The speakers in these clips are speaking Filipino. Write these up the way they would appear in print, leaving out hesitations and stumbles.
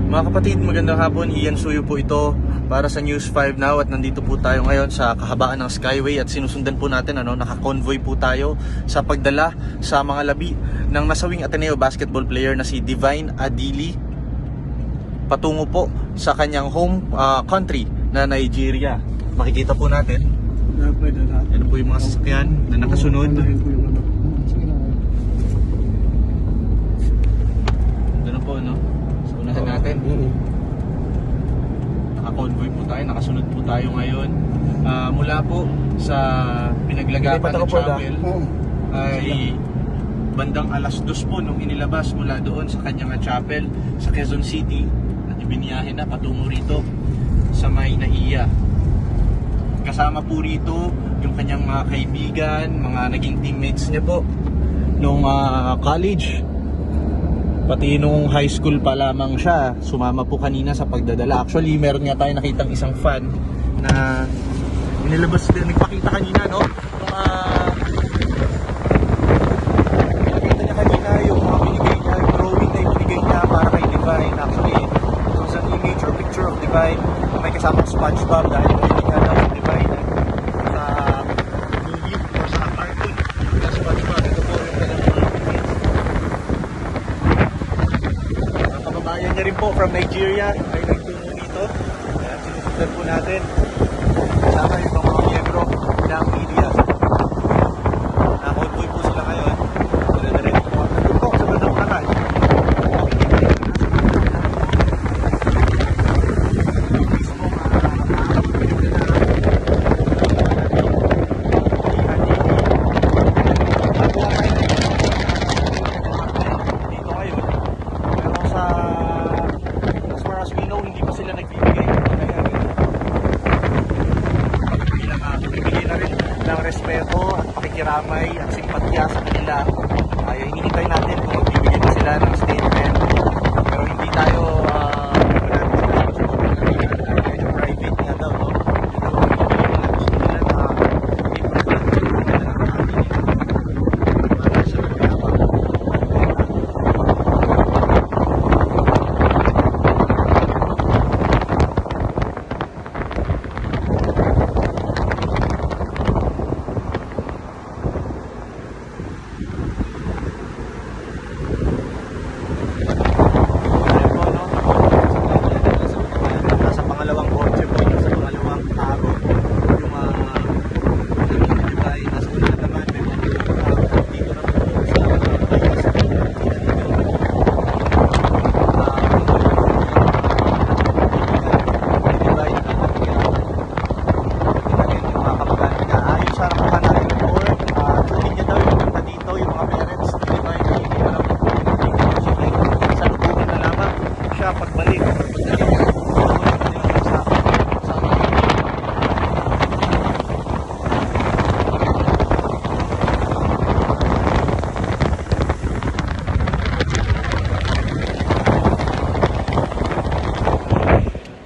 Mga kapatid, magandang hapon. Ian Suyo po ito para sa News 5 Now at nandito po tayo ngayon sa kahabaan ng Skyway at sinusundan po natin, naka-convoy po tayo sa pagdala sa mga labi ng nasawing Ateneo basketball player na si Divine Adili patungo po sa kanyang home country na Nigeria. Makikita po natin. Yan po yung mga sasakyan na nakasunod. Gano'n po, no? Unahan natin. Naka-convoy po tayo, nakasunod po tayo ngayon. Mula po sa pinaglagapan ng chapel ay bandang alas 2 po nung inilabas mula doon sa kanyang chapel sa Quezon City at ibiniyahin na patungo rito sa May Naiya. Kasama po rito yung kanyang mga kaibigan, mga naging teammates niya po nung college. Pati nung high school pa lamang siya, sumama po kanina sa pagdadala. Actually, meron nga tayo nakitang isang fan na inilabas din, nagpakita kanina, no? Nakita niya kanina yung mga binigay niya, yung drawing na ibinigay niya para kay Divine. Actually, it was an image or picture of Divine na may kasamang SpongeBob dahil hindi nga daw si Divine sa movie or sa cartoon na SpongeBob. Ito po yung kanyang kababayan niya rin po from Nigeria ay nagtungo dito. Kaya sinusundan po natin kasama yung mga miyembro ng media. Naka-convoy po sila ngayon. Wala na rin po. Nandun po sa bandang kanan. Respeto at pakikiramay at simpatya sa kanila. Ay hinihintay natin kung magbibigay pa sila ng statement, pero hindi tayo medyo private nga daw, no? Pagbalik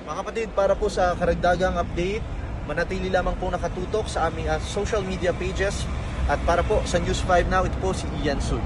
mga kapatid, para po sa karagdagang update, manatili lamang po nakatutok sa aming social media pages at para po sa News 5 Now, ito po si Ian Suyo.